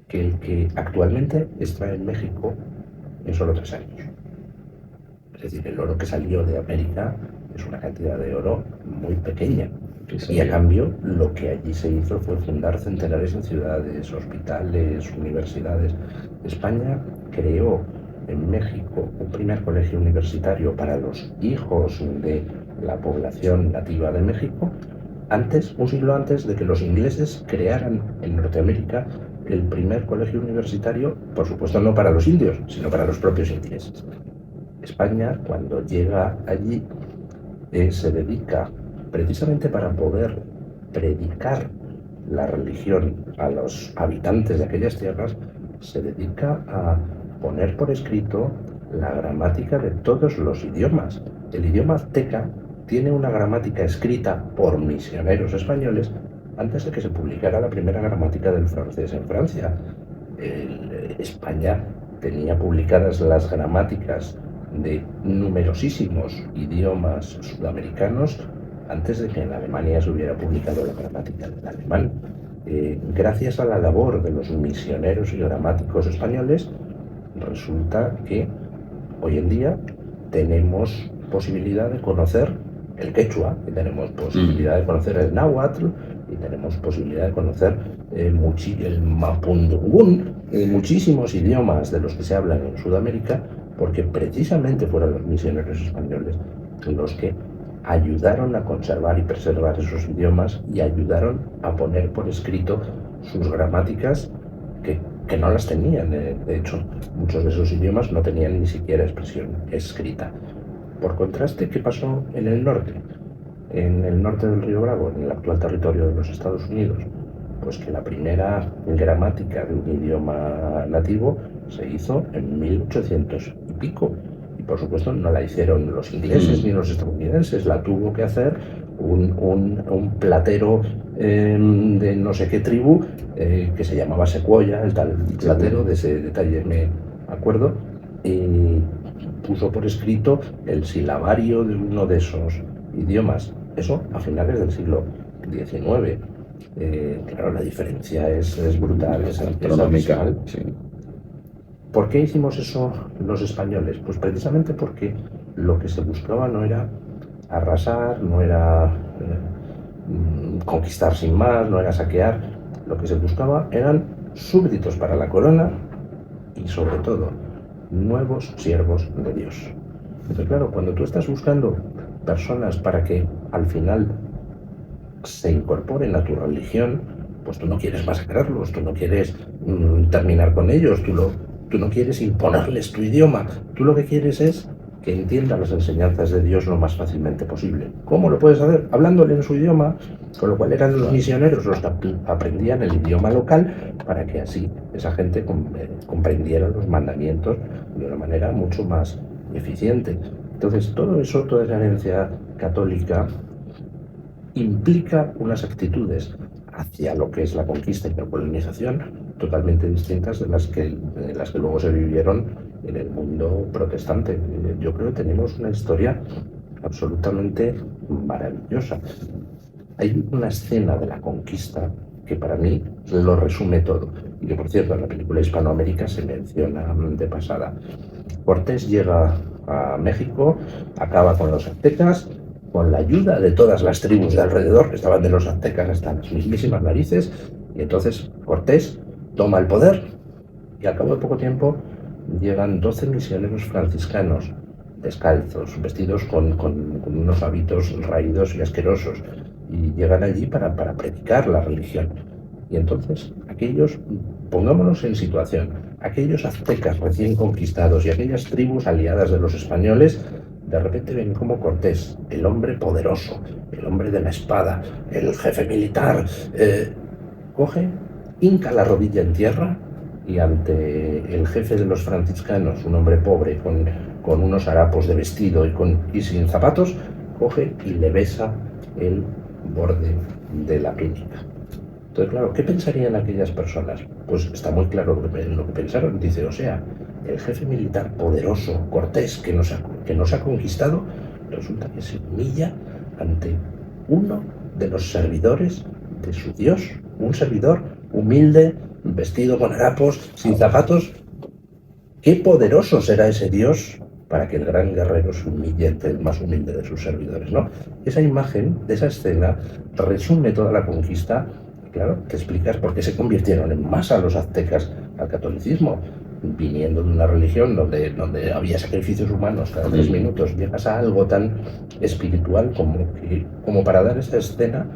que el que actualmente extrae en México en solo 3 años. Es decir, el oro que salió de América es una cantidad de oro muy pequeña. Y a cambio, lo que allí se hizo fue fundar centenares de ciudades, hospitales, universidades. España creó en México un primer colegio universitario para los hijos de la población nativa de México, un siglo antes de que los ingleses crearan en Norteamérica el primer colegio universitario, por supuesto no para los indios, sino para los propios ingleses. España, cuando llega allí, se dedica, precisamente para poder predicar la religión a los habitantes de aquellas tierras, se dedica a poner por escrito la gramática de todos los idiomas. El idioma azteca tiene una gramática escrita por misioneros españoles antes de que se publicara la primera gramática del francés en Francia. España tenía publicadas las gramáticas de numerosísimos idiomas sudamericanos antes de que en Alemania se hubiera publicado la gramática del alemán. Gracias a la labor de los misioneros y gramáticos españoles, resulta que Hoy en día tenemos posibilidad de conocer el quechua, y tenemos posibilidad de conocer el náhuatl, y tenemos posibilidad de conocer el mapudungún, muchísimos idiomas de los que se hablan en Sudamérica, porque precisamente fueron los misioneros españoles los que ayudaron a conservar y preservar esos idiomas y ayudaron a poner por escrito sus gramáticas que no las tenían. De hecho, muchos de esos idiomas no tenían ni siquiera expresión escrita. Por contraste, ¿qué pasó en el norte? En el norte del Río Bravo, en el actual territorio de los Estados Unidos, pues que la primera gramática de un idioma nativo se hizo en 1800 y pico. Y por supuesto no la hicieron los ingleses ni los estadounidenses, la tuvo que hacer un platero de no sé qué tribu que se llamaba Sequoia, el tal platero, de ese detalle me acuerdo, y puso por escrito el silabario de uno de esos idiomas. Eso a finales del siglo XIX. Claro, la diferencia es brutal, es astronómica. Sí. ¿Por qué hicimos eso los españoles? Pues precisamente porque lo que se buscaba no era arrasar, no era conquistar sin más, no era saquear. Lo que se buscaba eran súbditos para la corona y sobre todo nuevos siervos de Dios. Entonces, claro, cuando tú estás buscando personas para que al final se incorporen a tu religión, pues tú no quieres masacrarlos, tú no quieres terminar con ellos, tú no quieres imponerles tu idioma, tú lo que quieres es que entiendan las enseñanzas de Dios lo más fácilmente posible. ¿Cómo lo puedes hacer? Hablándole en su idioma, con lo cual eran los misioneros los que aprendían el idioma local para que así esa gente comprendiera los mandamientos de una manera mucho más eficiente. Entonces, todo eso, toda esa herencia católica implica unas actitudes hacia lo que es la conquista y la colonización totalmente distintas de las que luego se vivieron en el mundo protestante. Yo creo que tenemos una historia absolutamente maravillosa. Hay una escena de la conquista que para mí lo resume todo, y que por cierto en la película Hispanoamérica se menciona de pasada. Cortés llega a México, acaba con los aztecas, con la ayuda de todas las tribus de alrededor, que estaban de los aztecas hasta las mismísimas narices, y entonces Cortés toma el poder, y al cabo de poco tiempo llegan 12 misioneros franciscanos, descalzos, vestidos con unos hábitos raídos y asquerosos, y llegan allí para predicar la religión. Y entonces aquellos, pongámonos en situación, aquellos aztecas recién conquistados y aquellas tribus aliadas de los españoles, de repente ven como Cortés, el hombre poderoso, el hombre de la espada, el jefe militar, coge, hinca la rodilla en tierra y ante el jefe de los franciscanos, un hombre pobre con unos harapos de vestido y sin zapatos, coge y le besa el borde de la túnica. Entonces, claro, ¿qué pensarían aquellas personas? Pues está muy claro lo que pensaron. Dice, o sea, el jefe militar poderoso, Cortés, que nos ha conquistado, resulta que se humilla ante uno de los servidores de su Dios, un servidor humilde, vestido con harapos, sin zapatos. ¿Qué poderoso será ese Dios para que el gran guerrero se humille ante el más humilde de sus servidores, ¿no? Esa imagen, esa escena, resume toda la conquista. Claro, te explicas por qué se convirtieron en masa los aztecas al catolicismo, viniendo de una religión donde había sacrificios humanos cada 3 minutos. Llegas a algo tan espiritual como para dar esa escena,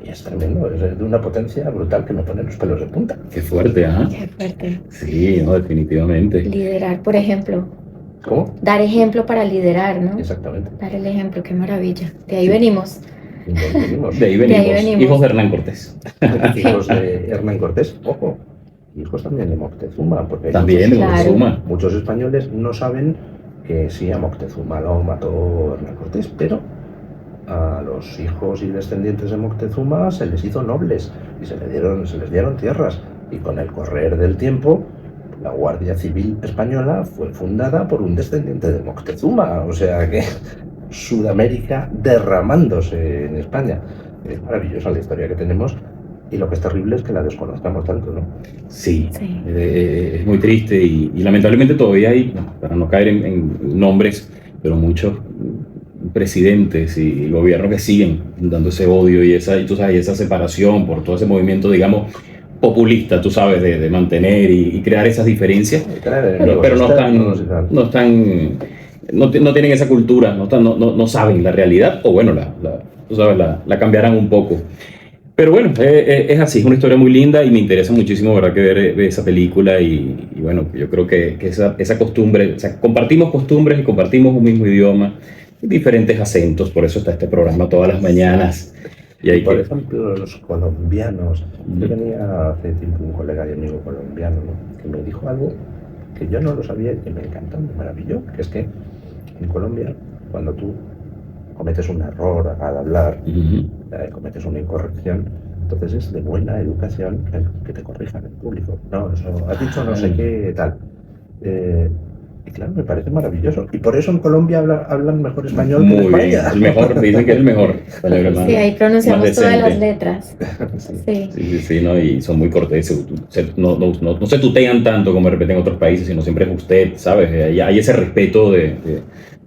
y es tremendo, es de una potencia brutal que me pone los pelos de punta. Qué fuerte, ¿ah? Qué fuerte. Sí, no, definitivamente. Liderar, por ejemplo. ¿Cómo? Dar ejemplo para liderar, ¿no? Exactamente. Dar el ejemplo, qué maravilla. De ahí venimos. De ahí venimos. Hijos de Hernán Cortés. Hijos de Hernán Cortés, ojo. Hijos también de Moctezuma, porque también de Moctezuma. Muchos españoles no saben que sí, a Moctezuma lo mató Hernán Cortés, pero a los hijos y descendientes de Moctezuma se les hizo nobles y se les dieron tierras, y con el correr del tiempo la Guardia Civil Española fue fundada por un descendiente de Moctezuma, o sea que Sudamérica derramándose en España. Es maravillosa la historia que tenemos, Y lo que es terrible es que la desconozcamos tanto, ¿no? Sí, Sí. es muy triste y lamentablemente todavía hay, para no caer en nombres, pero muchos presidentes y gobiernos que siguen dando ese odio y tú sabes, esa separación por todo ese movimiento, digamos, populista, tú sabes, de mantener y crear esas diferencias, pero no están, no tienen esa cultura, no saben la realidad, o bueno, tú sabes, la cambiarán un poco. Pero bueno, es así, es una historia muy linda y me interesa muchísimo, ¿verdad?, que ver esa película y bueno, yo creo que esa costumbre, o sea, compartimos costumbres y compartimos un mismo idioma, diferentes acentos, por eso está este programa todas las mañanas. Y por ejemplo, los colombianos, yo tenía hace tiempo un colega y amigo colombiano, ¿no?, que me dijo algo que yo no lo sabía y que me encantó, me maravilló, que es que en Colombia, cuando tú cometes un error al hablar, cometes una incorrección, entonces es de buena educación que te corrijan en público. No, eso, has dicho no sé qué, tal. Y claro, me parece maravilloso. Y por eso en Colombia hablan mejor español que en España. Bien, el mejor, dicen que es el mejor. Sí, ahí pronunciamos todas las letras. Sí, ¿no? Y son muy corteses. No se tutean tanto como de repente en otros países, sino siempre es usted, ¿sabes? Hay ese respeto de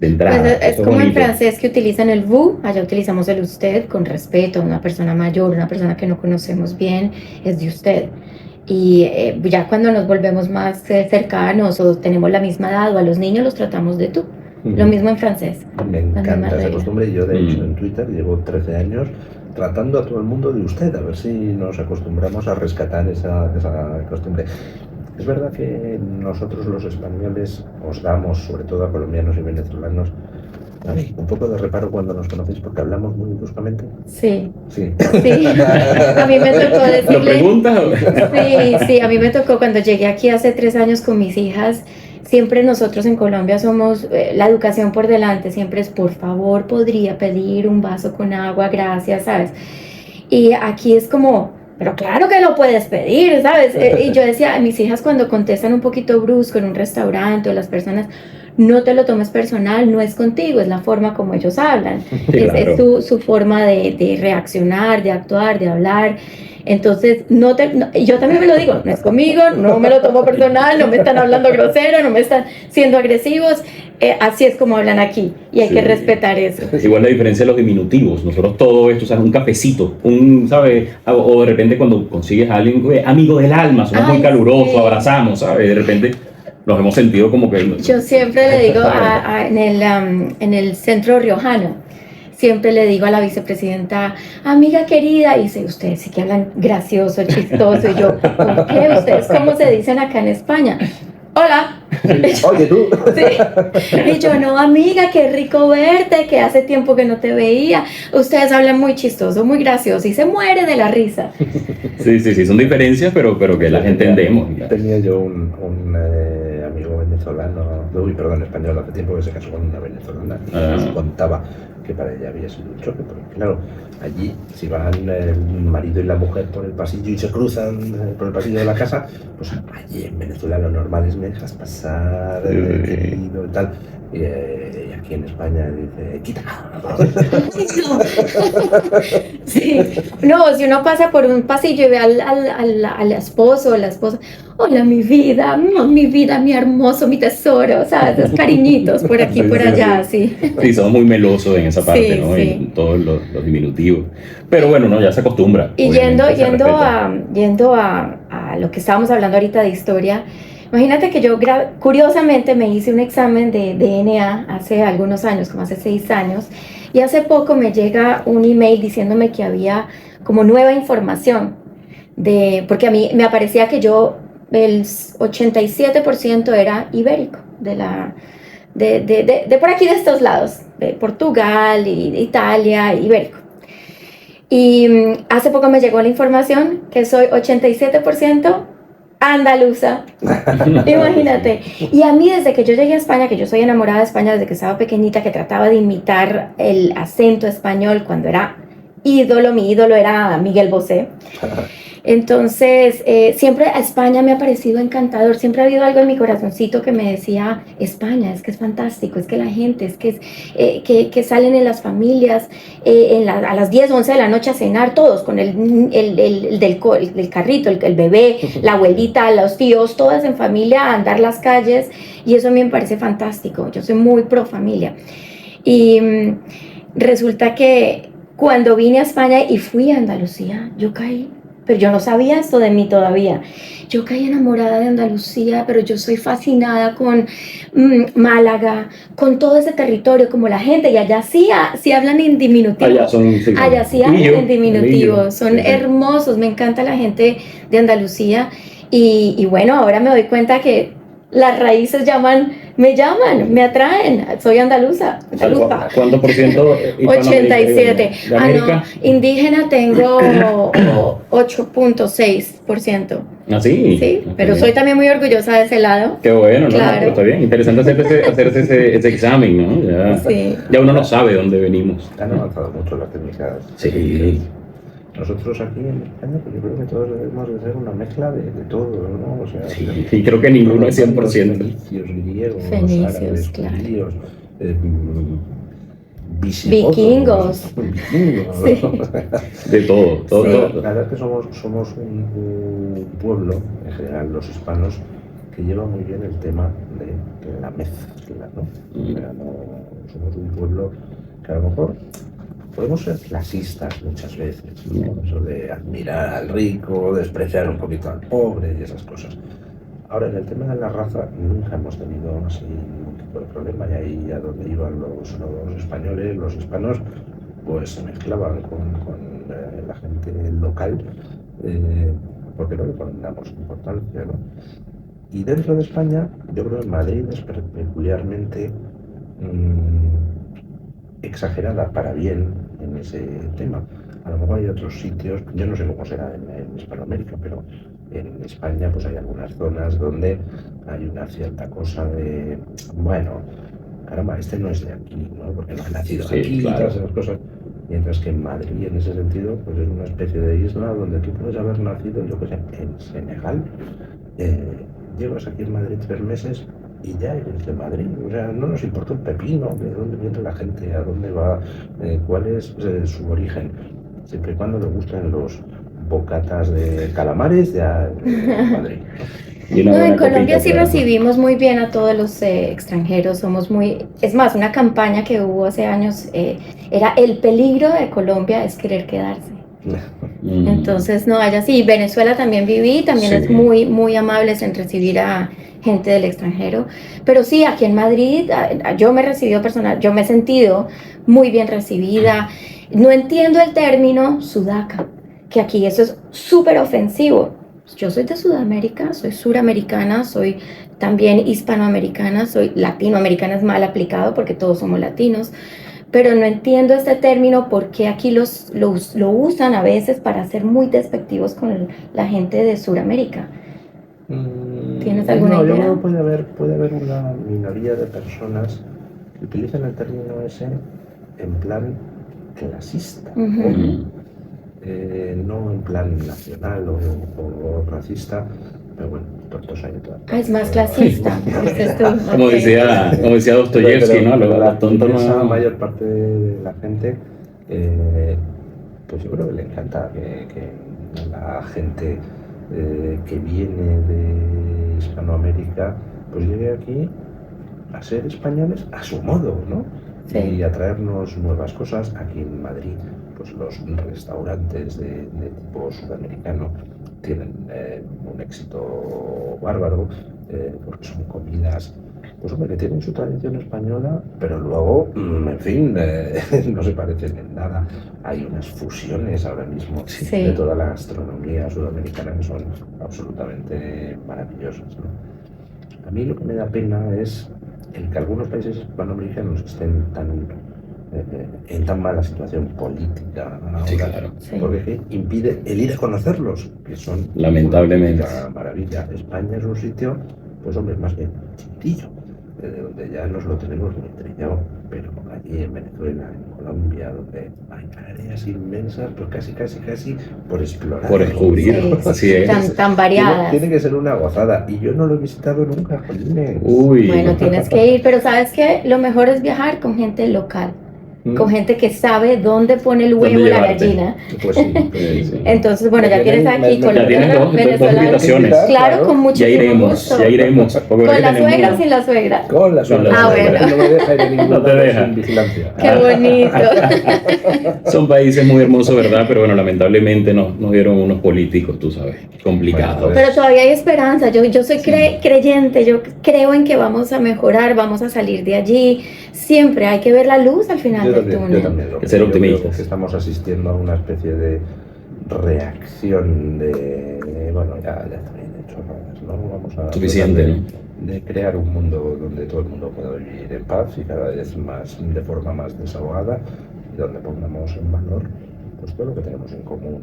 entrada. Pues es como en francés que utilizan el vous, allá utilizamos el usted con respeto a una persona mayor, una persona que no conocemos bien, es de usted. Y ya cuando nos volvemos más cercanos o tenemos la misma edad o a los niños los tratamos de tú. Lo mismo en francés. Me encanta esa costumbre y yo de hecho en Twitter llevo 13 años tratando a todo el mundo de usted, a ver si nos acostumbramos a rescatar esa costumbre. Es verdad que nosotros los españoles os damos, sobre todo a colombianos y venezolanos, un poco de reparo cuando nos conocéis porque hablamos muy bruscamente. Sí. Sí. A mí me tocó decirle... ¿Lo preguntas? Sí, a mí me tocó cuando llegué aquí hace 3 años con mis hijas. Siempre nosotros en Colombia somos la educación por delante, siempre es por favor, podría pedir un vaso con agua, gracias, ¿sabes? Y aquí es como, pero claro que lo puedes pedir, ¿sabes? Y yo decía a mis hijas cuando contestan un poquito brusco en un restaurante o las personas, no te lo tomes personal, no es contigo, es la forma como ellos hablan, Sí, claro. es su forma de reaccionar, de actuar, de hablar. Entonces, yo también me lo digo, no es conmigo, no me lo tomo personal, no me están hablando grosero, no me están siendo agresivos, así es como hablan aquí y hay que respetar eso. Igual la diferencia de los diminutivos, nosotros todo esto, ¿sabes? Un cafecito, ¿sabes? O de repente cuando consigues a alguien, amigo del alma, somos muy calurosos, abrazamos, ¿sabes? De repente nos hemos sentido como que... Yo siempre le digo en el centro riojano, siempre le digo a la vicepresidenta, amiga querida, y dice, ustedes sí que hablan gracioso, chistoso, y yo, ¿por qué? ¿Ustedes cómo se dicen acá en España? Hola. Oye, tú. Sí. Y yo, no, amiga, qué rico verte, que hace tiempo que no te veía. Ustedes hablan muy chistoso, muy gracioso, y se muere de la risa. Sí, son diferencias, pero que las entendemos. Tenía yo un amigo venezolano, español, hace tiempo que se casó con una venezolana, y nos contaba que para ella había sido un choque, porque claro, allí si van el marido y la mujer por el pasillo y se cruzan por el pasillo de la casa, pues allí en Venezuela lo normal es me dejas pasar, querido, y tal. Y aquí en España dice, quita. Sí. No, si uno pasa por un pasillo y ve al esposo o la esposa, hola mi vida, mi hermoso, mi tesoro, o sea, esos cariñitos por aquí, por allá, sí. Sí, somos muy melosos en esa parte, Sí, ¿no? sí. En todos los diminutivos. Pero bueno, no, ya se acostumbra. Y yendo a lo que estábamos hablando ahorita de historia, imagínate que yo curiosamente me hice un examen de DNA hace algunos años, como hace 6 años, y hace poco me llega un email diciéndome que había como nueva información, porque a mí me aparecía que el 87% era ibérico, de por aquí de estos lados, de Portugal, y de Italia, ibérico. Y hace poco me llegó la información que soy 87% andaluza. Imagínate. Y a mí desde que yo llegué a España, que yo soy enamorada de España desde que estaba pequeñita, que trataba de imitar el acento español cuando era ídolo, mi ídolo era Miguel Bosé. Entonces, siempre a España me ha parecido encantador, siempre ha habido algo en mi corazoncito que me decía, España, es que es fantástico, es que la gente, es que salen en las familias a las 10, 11 de la noche a cenar, todos con el carrito, el bebé, la abuelita, los tíos, todas en familia a andar las calles, y eso a mí me parece fantástico, yo soy muy pro familia. Y resulta que cuando vine a España y fui a Andalucía, yo caí, pero yo no sabía esto de mí todavía. Yo caí enamorada de Andalucía, pero yo soy fascinada con Málaga, con todo ese territorio, como la gente, y allá sí hablan en diminutivo. Allá sí hablan en diminutivo, son hermosos, me encanta la gente de Andalucía, y bueno, ahora me doy cuenta que las raíces me atraen, soy andaluza. ¿Cuánto por ciento? 87. No, indígena tengo 8.6%. ¿Ah, sí? Sí, pero soy también muy orgullosa de ese lado. Qué bueno, ¿no? Claro. Pero está bien, interesante hacerse ese examen, ¿no? Ya uno no sabe dónde venimos. Han avanzado mucho las técnicas. Sí. Nosotros aquí en España, pues yo creo que todos debemos de ser una mezcla de todo, ¿no? O sea, y creo que ninguno es 100%. Fenicios, griegos, árabes, claro. Judíos, vikingos. Sí. De todo. La verdad es que somos un pueblo, en general los hispanos, que lleva muy bien el tema de la mezcla, ¿no? Somos un pueblo que a lo mejor podemos ser clasistas muchas veces, ¿no? Eso de admirar al rico, despreciar un poquito al pobre y esas cosas. Ahora, en el tema de la raza nunca hemos tenido así ningún tipo de problema, y ahí a donde iban los españoles, los hispanos, pues se mezclaban con la gente local, porque no le ponemos importancia, ¿no? Y dentro de España, yo creo que Madrid es peculiarmente exagerada para bien en ese tema. A lo mejor hay otros sitios, yo no sé cómo será en Hispanoamérica, pero en España pues hay algunas zonas donde hay una cierta cosa de, bueno, caramba, este no es de aquí, ¿no? Porque no ha nacido aquí, claro. Y todas esas cosas. Mientras que en Madrid, en ese sentido, pues es una especie de isla donde tú puedes haber nacido, yo qué sé, en Senegal, llevas aquí en Madrid 3 meses y ya eres de Madrid. O sea, no nos importa un pepino de dónde viene la gente, a dónde va, cuál es su origen, siempre y cuando le gusten los bocatas de calamares, ya en Madrid, ¿no? No, en Colombia sí recibimos muy bien a todos los extranjeros, somos muy... Es más, una campaña que hubo hace años era el peligro de Colombia es querer quedarse. Entonces, no, allá sí. Venezuela también viví, también es muy, muy amables en recibir a gente del extranjero. Pero sí, aquí en Madrid yo me he recibido yo me he sentido muy bien recibida. No entiendo el término sudaca, que aquí eso es súper ofensivo. Yo soy de Sudamérica, soy suramericana, soy también hispanoamericana, soy latinoamericana, es mal aplicado porque todos somos latinos, pero no entiendo este término porque aquí lo usan a veces para ser muy despectivos con la gente de Suramérica. ¿Tienes alguna idea? Yo creo que puede haber una minoría de personas que utilizan el término ese en plan clasista. No en plan nacional o racista, pero bueno, tontos hay de todas. Es más clasista. Como decía Dostoyevsky, ¿no? La tonta mayor parte de la gente, pues yo creo que le encanta que la gente que viene de Hispanoamérica pues llegue aquí a ser españoles a su modo, ¿no? Sí. Y a traernos nuevas cosas. Aquí en Madrid, pues los restaurantes de tipo sudamericano tienen un éxito bárbaro, porque son comidas, pues hombre, que tienen su tradición española, pero luego, en fin, no se parecen en nada. Hay unas fusiones ahora mismo de toda la gastronomía sudamericana que son absolutamente maravillosas, ¿no? A mí lo que me da pena es el que algunos países hispanoamericanos estén en tan mala situación política ahora, claro. Porque impide el ir a conocerlos, que son lamentablemente una maravilla. España es un sitio, pues hombre, más bien chiquitillo, donde ya nos lo tenemos muy trillado, pero allí en Venezuela, en Colombia, donde hay áreas inmensas, pues casi por explorar. Por descubrir, Sí, así es. tan variadas. Tiene que ser una gozada, y yo no lo he visitado nunca, jolines. Uy. Bueno, tienes que ir, pero ¿sabes qué? Lo mejor es viajar con gente local, con gente que sabe dónde pone el huevo la llevarte? gallina. Pues sí, sí. Entonces, bueno, ya tienes aquí Ya tienes colombiana, dos venezolana. invitaciones. Claro, con Ya muchísimo iremos, gusto. ya iremos. Porque ¿Con ahora la tenemos- suegra o sin la suegra? Con la suegra. Ah, bueno. No me deja ir a ningún No te lado deja. sin vigilancia. Qué bonito. Son países muy hermosos, ¿verdad? Pero bueno, lamentablemente nos dieron unos políticos, tú sabes, complicados. Bueno, Pero todavía hay esperanza. Yo soy creyente, yo creo en que vamos a mejorar, vamos a salir de allí. Siempre hay que ver la luz al final Yo del también, túnel. yo también. Hay que ser Yo creo optimistas. que estamos asistiendo a una especie de reacción de, bueno, ya está bien de chorradas, ¿no? Vamos a Suficiente, tratar ¿no? de crear un mundo donde todo el mundo pueda vivir en paz y cada vez más, de forma más desahogada, y donde pongamos en valor pues todo lo que tenemos en común,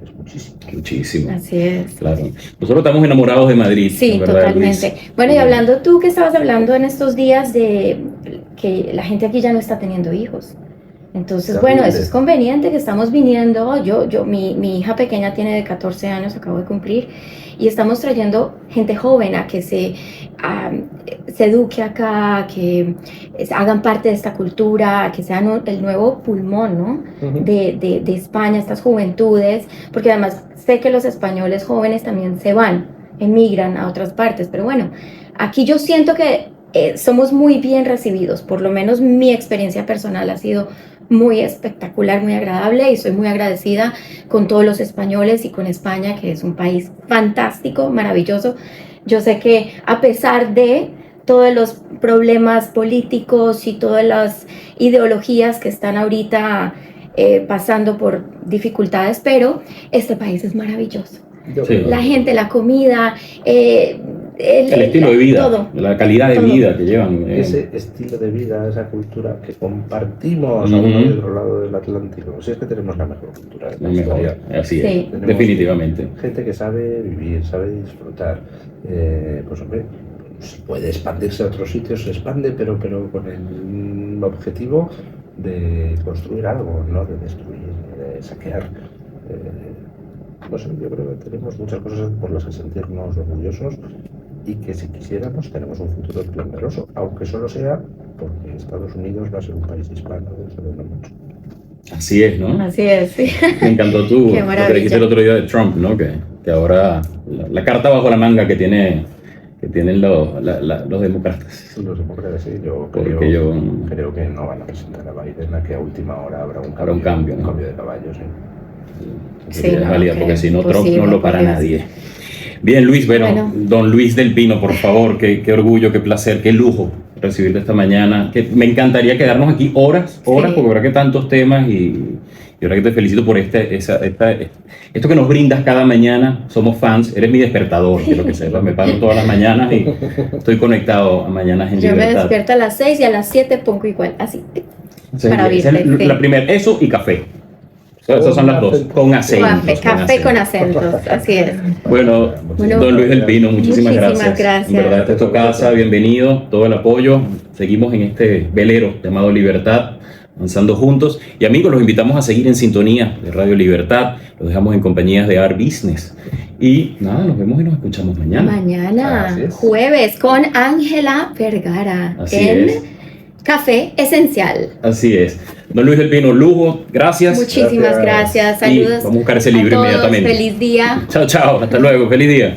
es muchísimo. Muchísimo. Así es. Claro. Nosotros estamos enamorados de Madrid. Sí, ¿verdad, totalmente. Luis? Bueno, y hablando tú que estabas hablando en estos días de que la gente aquí ya no está teniendo hijos. Entonces, Terrible. bueno, eso es conveniente que estamos viniendo. Mi hija pequeña tiene de 14 años, acabo de cumplir, y estamos trayendo gente joven a que se eduque acá, que hagan parte de esta cultura, que sean el nuevo pulmón, ¿no? de España, estas juventudes, porque además sé que los españoles jóvenes también se van, emigran a otras partes, pero bueno, aquí yo siento que somos muy bien recibidos, por lo menos mi experiencia personal ha sido muy espectacular, muy agradable, y soy muy agradecida con todos los españoles y con España, que es un país fantástico, maravilloso. Yo sé que a pesar de todos los problemas políticos y todas las ideologías que están ahorita pasando por dificultades, pero este país es maravilloso. Sí. La gente, la comida, El estilo de vida, todo. la calidad de Todo. vida que llevan. Ese estilo de vida, esa cultura que compartimos a Ujú. uno y otro lado del Atlántico. Si es que tenemos la mejor cultura de la lo mejor. historia. Así Sí. es, Tenemos definitivamente. Gente que sabe vivir, sabe disfrutar. Pues hombre, si puede expandirse a otros sitios, se expande, pero con el objetivo de construir algo, no de destruir, de saquear. No sé, yo creo que tenemos muchas cosas por las que sentirnos orgullosos, y que si quisiéramos tenemos un futuro esplendoroso, aunque solo sea porque Estados Unidos va a ser un país hispano dentro de no mucho. Así es, ¿no? Así es, sí. Me encantó Qué lo que maravilla. dijiste el otro día de Trump, ¿no? Que ahora la carta bajo la manga que tienen los demócratas. Los demócratas, sí, yo Porque creo que no van a presentar a Biden, a que a última hora habrá un Habrá un cambio, ¿no? cambio de caballos. Sí. Sí, es no, válida, que porque si no, Trump imposible, no lo para porque- nadie. Bien, Luis, Bueno. don Luis del Pino, por favor, qué orgullo, qué placer, qué lujo recibirte esta mañana. Que me encantaría quedarnos aquí horas, Sí. porque verdad que tantos temas y verdad que te felicito por esto que nos brindas cada mañana. Somos fans, eres mi despertador, quiero que sepas. Me paro todas las mañanas y estoy conectado a Mañanas en Yo me Libertad. despierto a las 6 y a las 7 pongo igual, así. Sí, para esa es oírte, sí. la primera, eso y café. Esas son las dos, con acentos. Café con acentos, así es. Bueno, Bueno, don Luis del Pino, muchísimas gracias. gracias. En verdad, esta es tu casa, bienvenido, todo el apoyo. Seguimos en este velero llamado Libertad, avanzando juntos. Y amigos, los invitamos a seguir en sintonía de Radio Libertad. Los dejamos en compañías de Art Business. Y nada, nos vemos y nos escuchamos mañana. Mañana, Así es. jueves, con Ángela Vergara Así en es. Café Esencial. Así es. Don Luis del Pino, lujo, gracias. Muchísimas gracias. Y Saludos. vamos a buscar ese libro a todos. inmediatamente. Feliz día. Chao, chao. Hasta luego. Feliz día.